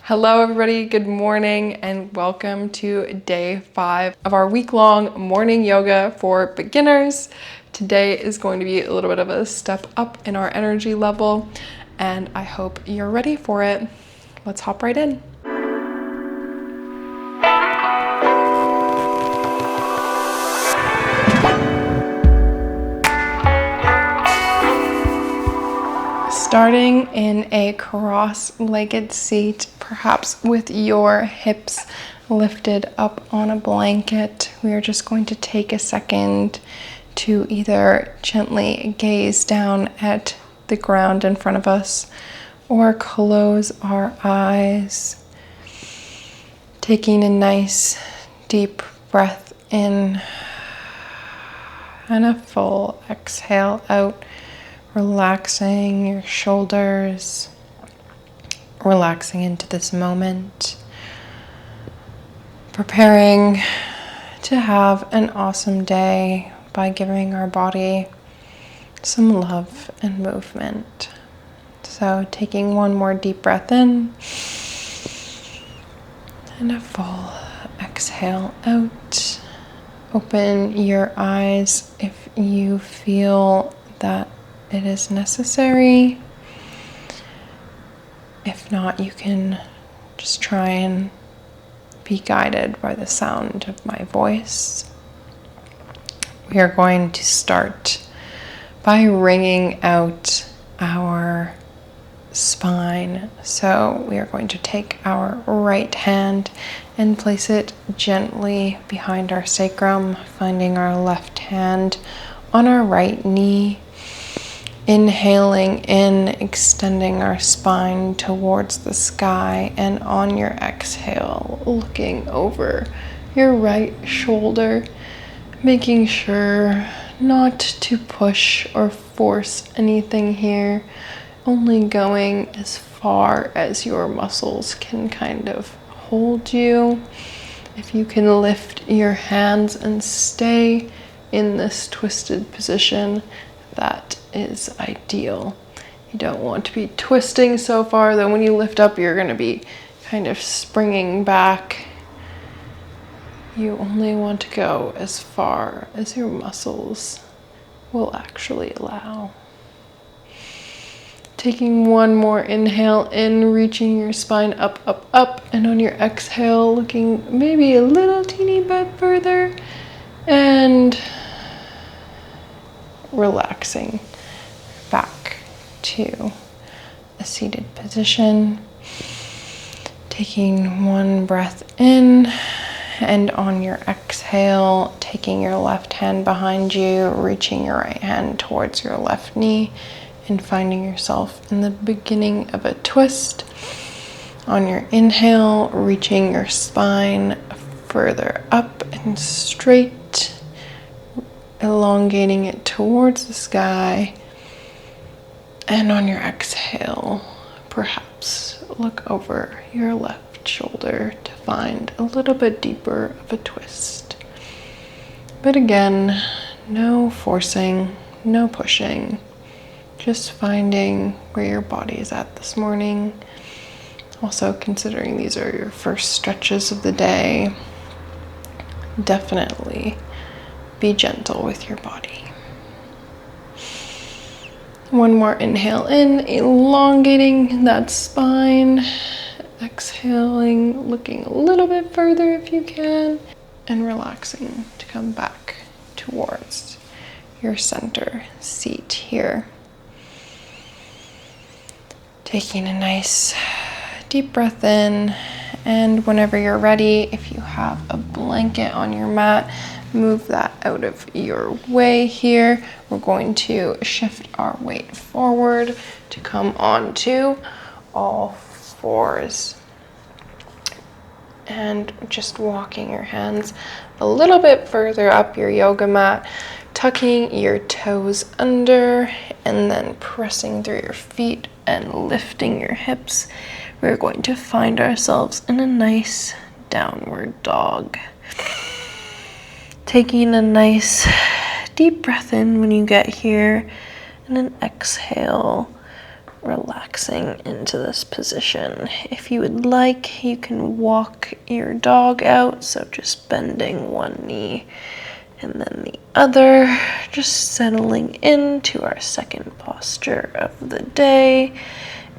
Hello everybody, good morning and welcome to day 5 of our week-long morning yoga for beginners. Today is going to be a little bit of a step up in our energy level and I hope you're ready for it. Let's hop right in. Starting in a cross-legged seat, perhaps with your hips lifted up on a blanket, we are just going to take a second to either gently gaze down at the ground in front of us or close our eyes, taking a nice deep breath in and a full exhale out. Relaxing your shoulders, relaxing into this moment, preparing to have an awesome day by giving our body some love and movement. So taking one more deep breath in and a full exhale out. Open your eyes if you feel that it is necessary. If not, you can just try and be guided by the sound of my voice. We are going to start by wringing out our spine. So we are going to take our right hand and place it gently behind our sacrum, finding our left hand on our right knee. Inhaling in, extending our spine towards the sky, and on your exhale, looking over your right shoulder, making sure not to push or force anything here, only going as far as your muscles can kind of hold you. If you can lift your hands and stay in this twisted position, that is ideal. You don't want to be twisting so far that when you lift up, you're going to be kind of springing back. You only want to go as far as your muscles will actually allow. Taking one more inhale in, reaching your spine up, up, up, and on your exhale, looking maybe a little teeny bit further, and relaxing back to a seated position. Taking one breath in, and on your exhale, taking your left hand behind you, reaching your right hand towards your left knee, and finding yourself in the beginning of a twist. On your inhale, reaching your spine further up and straight, elongating it towards the sky. And on your exhale, perhaps look over your left shoulder to find a little bit deeper of a twist. But again, no forcing, no pushing, just finding where your body is at this morning. Also considering these are your first stretches of the day, definitely be gentle with your body. One more inhale in, elongating that spine. Exhaling, looking a little bit further if you can, and relaxing to come back towards your center seat here. Taking a nice deep breath in, and whenever you're ready, if you have a blanket on your mat, move that out of your way here. We're going to shift our weight forward to come onto all fours. And just walking your hands a little bit further up your yoga mat, tucking your toes under, and then pressing through your feet and lifting your hips. We're going to find ourselves in a nice downward dog. Taking a nice deep breath in when you get here, and an exhale, relaxing into this position. If you would like, you can walk your dog out, so just bending one knee and then the other, just settling into our second posture of the day.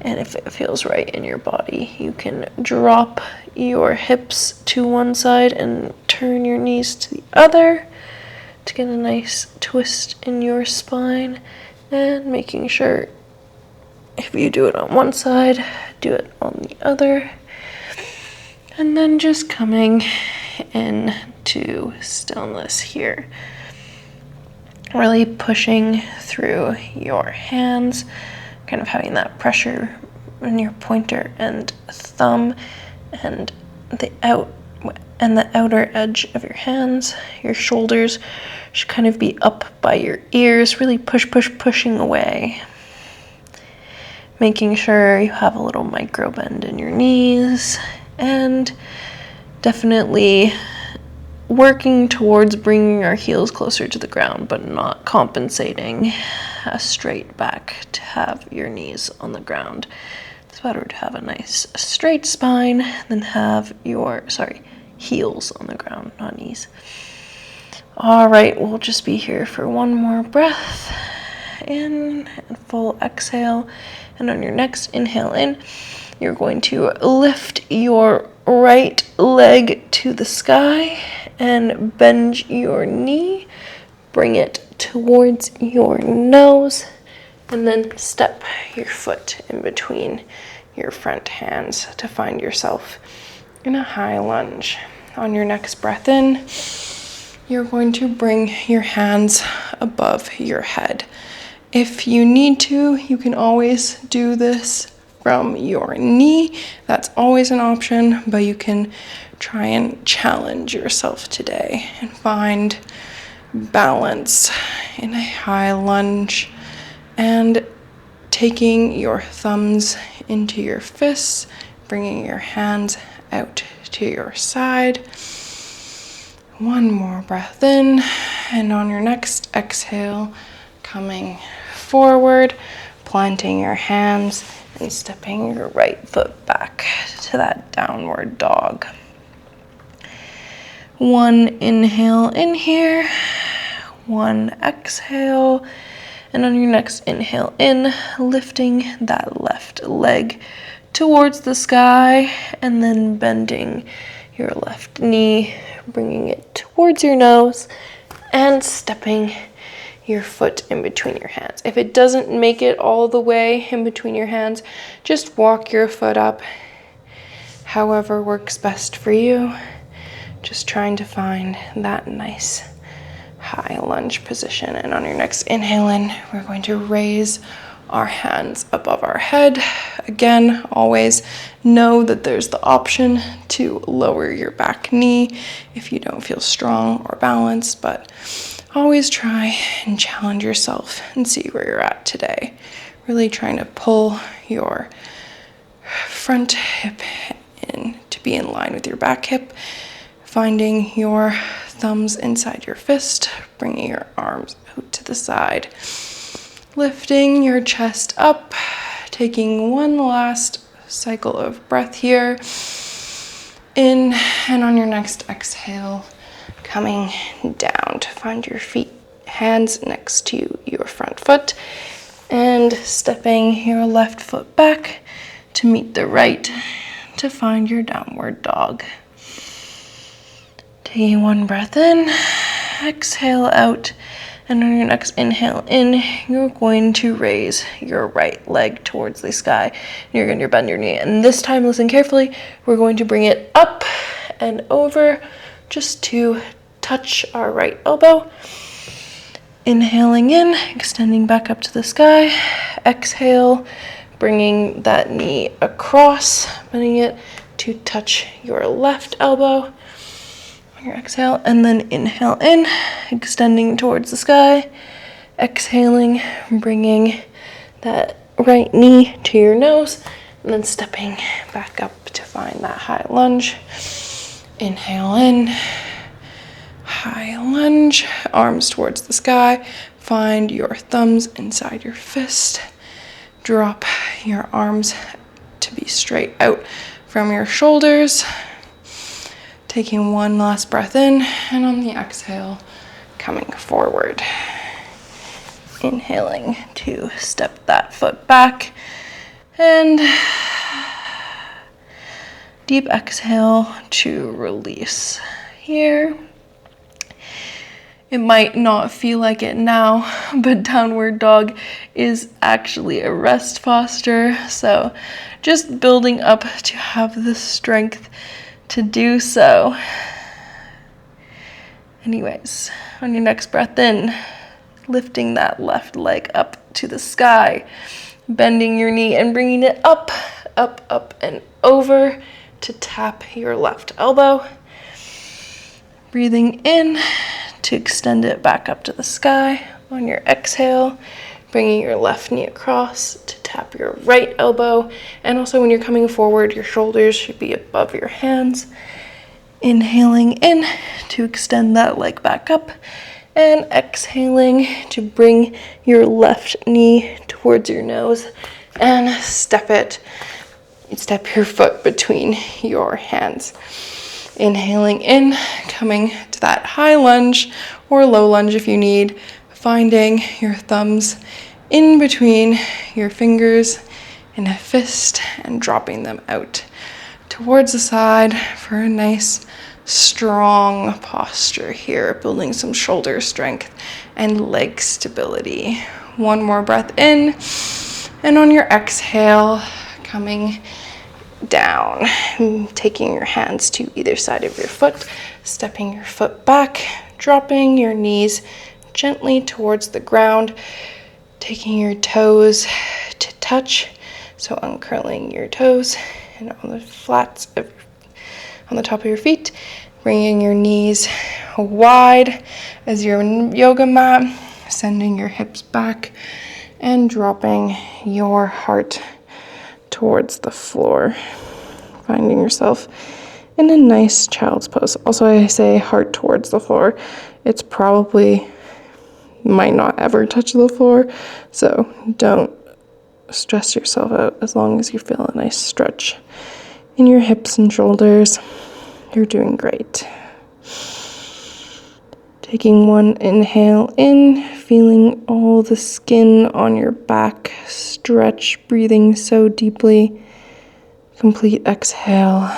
And if it feels right in your body, you can drop your hips to one side and turn your knees to the other to get a nice twist in your spine, and making sure if you do it on one side, do it on the other. And then just coming into stillness here. Really pushing through your hands, kind of having that pressure in your pointer and thumb and the outer edge of your hands. Your shoulders should kind of be up by your ears, really pushing away. Making sure you have a little micro bend in your knees, and definitely working towards bringing our heels closer to the ground, but not compensating a straight back to have your knees on the ground. It's better to have a nice straight spine than have your, heels on the ground, not knees. All right, we'll just be here for one more breath. In and full exhale. And on your next inhale in, you're going to lift your right leg to the sky and bend your knee. Bring it towards your nose, and then step your foot in between your front hands to find yourself in a high lunge. On your next breath in, you're going to bring your hands above your head. If you need to, you can always do this from your knee. That's always an option, but you can try and challenge yourself today and find balance in a high lunge, and taking your thumbs into your fists, bringing your hands out to your side. One more breath in, and on your next exhale, coming forward, planting your hands and stepping your right foot back to that downward dog. One inhale in here, one exhale, and on your next inhale in, lifting that left leg towards the sky, and then bending your left knee, bringing it towards your nose, and stepping your foot in between your hands. If it doesn't make it all the way in between your hands, just walk your foot up, however works best for you. Just trying to find that nice high lunge position. And on your next inhale in, we're going to raise our hands above our head. Again, always know that there's the option to lower your back knee if you don't feel strong or balanced, but always try and challenge yourself and see where you're at today. Really trying to pull your front hip in to be in line with your back hip, finding your thumbs inside your fist, bringing your arms out to the side, lifting your chest up, taking one last cycle of breath here, in, and on your next exhale, coming down to find your hands next to your front foot, and stepping your left foot back to meet the right to find your downward dog. Taking one breath in, exhale out, and on your next inhale in, you're going to raise your right leg towards the sky. You're going to bend your knee, and this time, listen carefully, we're going to bring it up and over just to touch our right elbow. Inhaling in, extending back up to the sky. Exhale, bringing that knee across, bending it to touch your left elbow. On your exhale, and then inhale in, extending towards the sky. Exhaling, bringing that right knee to your nose, and then stepping back up to find that high lunge. Inhale in, high lunge, arms towards the sky. Find your thumbs inside your fist. Drop your arms to be straight out from your shoulders. Taking one last breath in, and on the exhale, coming forward. Inhaling to step that foot back, and deep exhale to release here. It might not feel like it now, but downward dog is actually a rest posture. So just building up to have the strength to do so. Anyways, on your next breath in, lifting that left leg up to the sky, bending your knee and bringing it up, up, up, and over to tap your left elbow. Breathing in to extend it back up to the sky. On your exhale, bringing your left knee across to tap your right elbow. And also when you're coming forward, your shoulders should be above your hands. Inhaling in to extend that leg back up, and exhaling to bring your left knee towards your nose and step your foot between your hands. Inhaling in, coming to that high lunge or low lunge if you need, finding your thumbs in between your fingers in a fist and dropping them out towards the side for a nice strong posture here, building some shoulder strength and leg stability. One more breath in, and on your exhale, coming down, taking your hands to either side of your foot, stepping your foot back, dropping your knees gently towards the ground, taking your toes to touch, so uncurling your toes and on the flats on the top of your feet, bringing your knees wide as your yoga mat, sending your hips back and dropping your heart towards the floor, finding yourself in a nice child's pose. Also, I say heart towards the floor. It's probably might not ever touch the floor, so don't stress yourself out as long as you feel a nice stretch in your hips and shoulders. You're doing great. Taking one inhale in, feeling all the skin on your back stretch, breathing so deeply. Complete exhale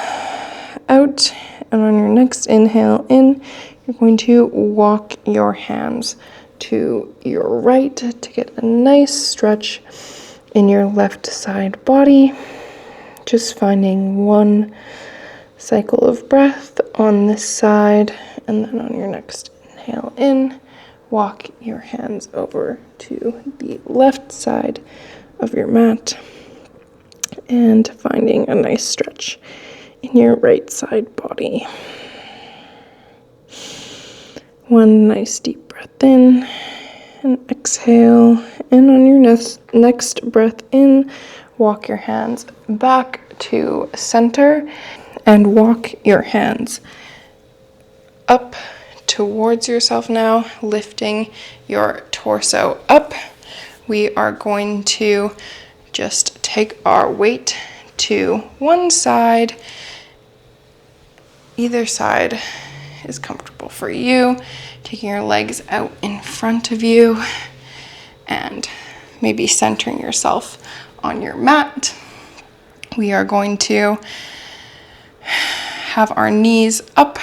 out, and on your next inhale in, you're going to walk your hands to your right to get a nice stretch in your left side body. Just finding one cycle of breath on this side, and then on your next inhale in, walk your hands over to the left side of your mat and finding a nice stretch in your right side body. One nice deep breath in and exhale, and on your next breath in, walk your hands back to center and walk your hands up towards yourself now, lifting your torso up. We are going to just take our weight to one side. Either side is comfortable for you. Taking your legs out in front of you and maybe centering yourself on your mat. We are going to have our knees up,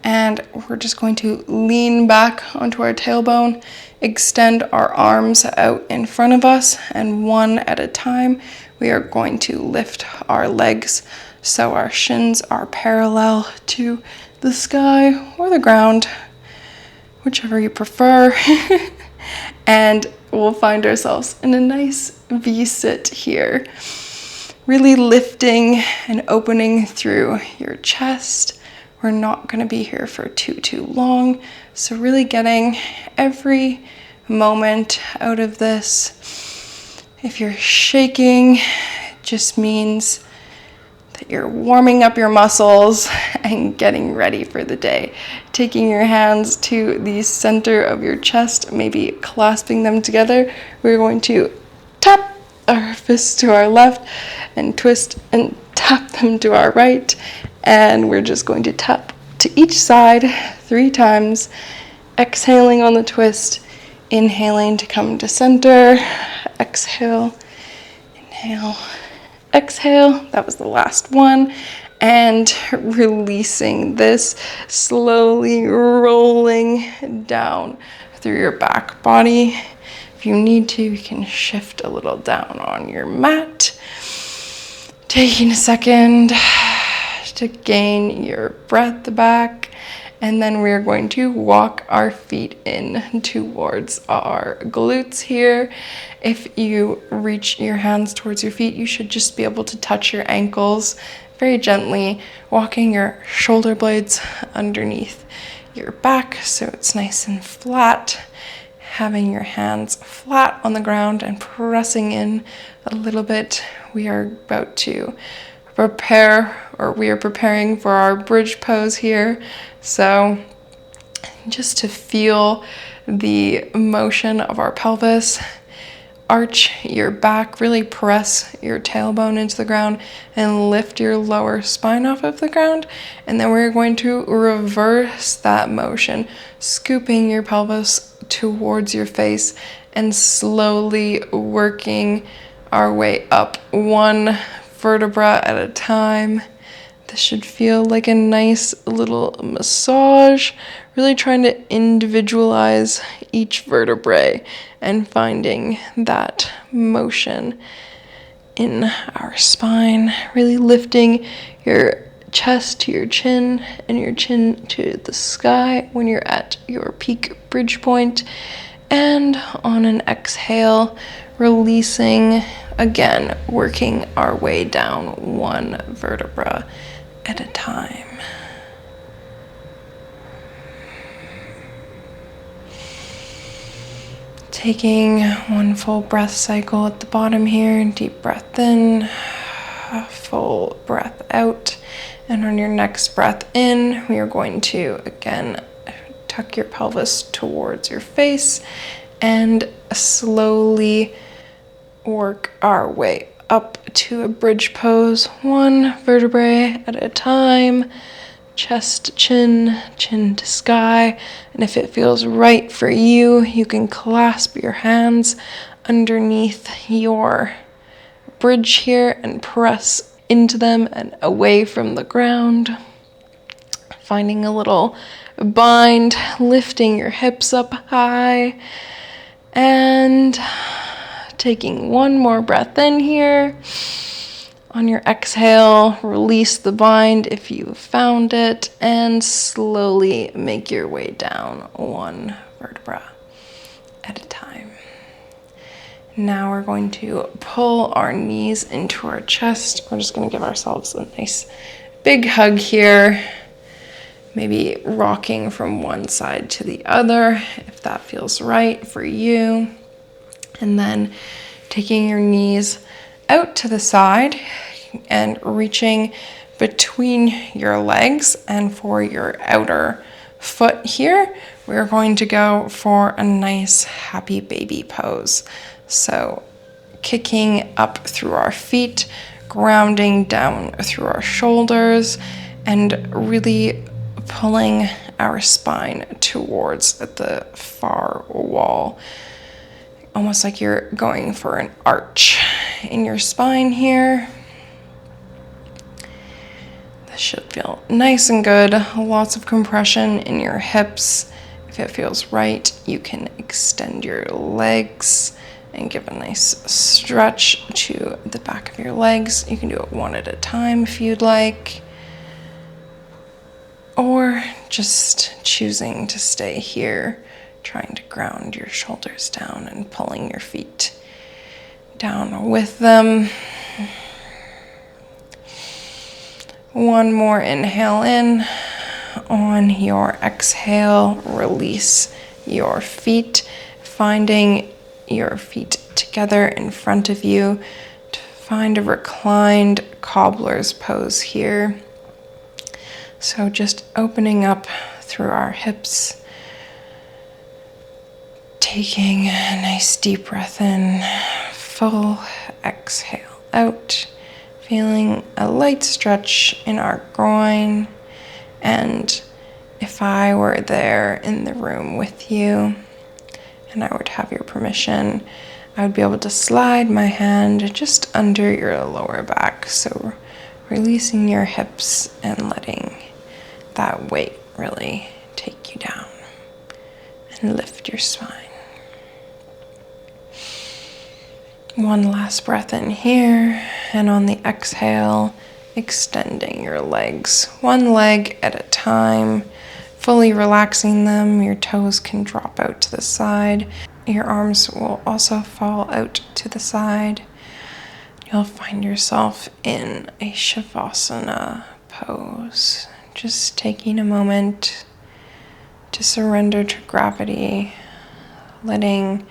and we're just going to lean back onto our tailbone, extend our arms out in front of us, and one at a time, we are going to lift our legs so our shins are parallel to the sky or the ground, whichever you prefer. And we'll find ourselves in a nice V-sit here. Really lifting and opening through your chest. We're not going to be here for too long. So really getting every moment out of this. If you're shaking, it just means that you're warming up your muscles and getting ready for the day. Taking your hands to the center of your chest, maybe clasping them together. We're going to tap, our fists to our left and twist and tap them to our right. And we're just going to tap to each side 3 times, exhaling on the twist, inhaling to come to center, exhale, inhale, exhale. That was the last one. And releasing this, slowly rolling down through your back body. If you need to, you can shift a little down on your mat. Taking a second to gain your breath back. And then we're going to walk our feet in towards our glutes here. If you reach your hands towards your feet, you should just be able to touch your ankles very gently, walking your shoulder blades underneath your back so it's nice and flat. Having your hands flat on the ground and pressing in a little bit. We are about to we are preparing for our bridge pose here. So just to feel the motion of our pelvis, arch your back, really press your tailbone into the ground and lift your lower spine off of the ground. And then we're going to reverse that motion, scooping your pelvis towards your face and slowly working our way up one vertebra at a time. This should feel like a nice little massage, really trying to individualize each vertebrae and finding that motion in our spine, really lifting your chest to your chin and your chin to the sky when you're at your peak bridge point. And on an exhale, releasing, again, working our way down one vertebra at a time. Taking one full breath cycle at the bottom here, deep breath in, full breath out. And on your next breath in, we are going to, again, tuck your pelvis towards your face and slowly work our way up to a bridge pose, one vertebrae at a time, chest to chin, chin to sky. And if it feels right for you, you can clasp your hands underneath your bridge here and press into them and away from the ground. Finding a little bind, lifting your hips up high, and taking one more breath in here. On your exhale, release the bind if you found it, and slowly make your way down one vertebra at a time. Now we're going to pull our knees into our chest. We're just going to give ourselves a nice big hug here. Maybe rocking from one side to the other if that feels right for you. And then taking your knees out to the side and reaching between your legs. And for your outer foot here, we're going to go for a nice happy baby pose. So kicking up through our feet, grounding down through our shoulders, and really pulling our spine towards the far wall. Almost like you're going for an arch in your spine here. This should feel nice and good. Lots of compression in your hips. If it feels right, you can extend your legs and give a nice stretch to the back of your legs. You can do it one at a time if you'd like. Or just choosing to stay here, trying to ground your shoulders down and pulling your feet down with them. One more inhale in. On your exhale, release your feet, finding your feet together in front of you to find a reclined Cobblers pose here. So just opening up through our hips, taking a nice deep breath in, full exhale out, feeling a light stretch in our groin. And if I were there in the room with you and I would have your permission, I would be able to slide my hand just under your lower back. So releasing your hips and letting that weight really take you down and lift your spine. One last breath in here, and on the exhale, extending your legs, one leg at a time, fully relaxing them. Your toes can drop out to the side. Your arms will also fall out to the side. You'll find yourself in a Shavasana pose. Just taking a moment to surrender to gravity, letting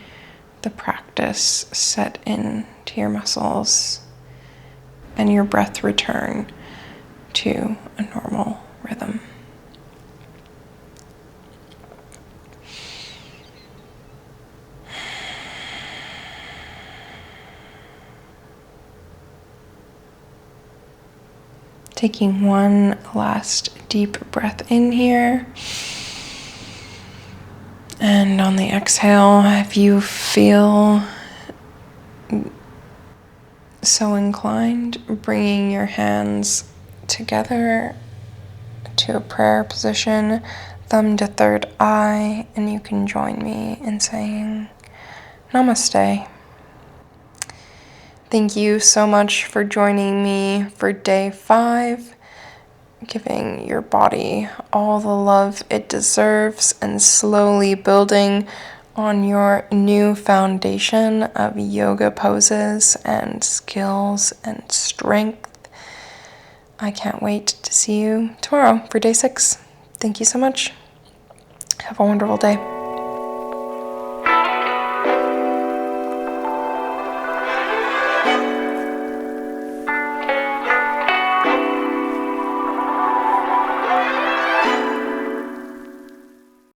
the practice set into your muscles and your breath return to a normal rhythm. Taking one last deep breath in here. And on the exhale, if you feel so inclined, bringing your hands together to a prayer position, thumb to third eye, and you can join me in saying Namaste. Thank you so much for joining me for day 5. Giving your body all the love it deserves and slowly building on your new foundation of yoga poses and skills and strength. I can't wait to see you tomorrow for day 6. Thank you so much. Have a wonderful day.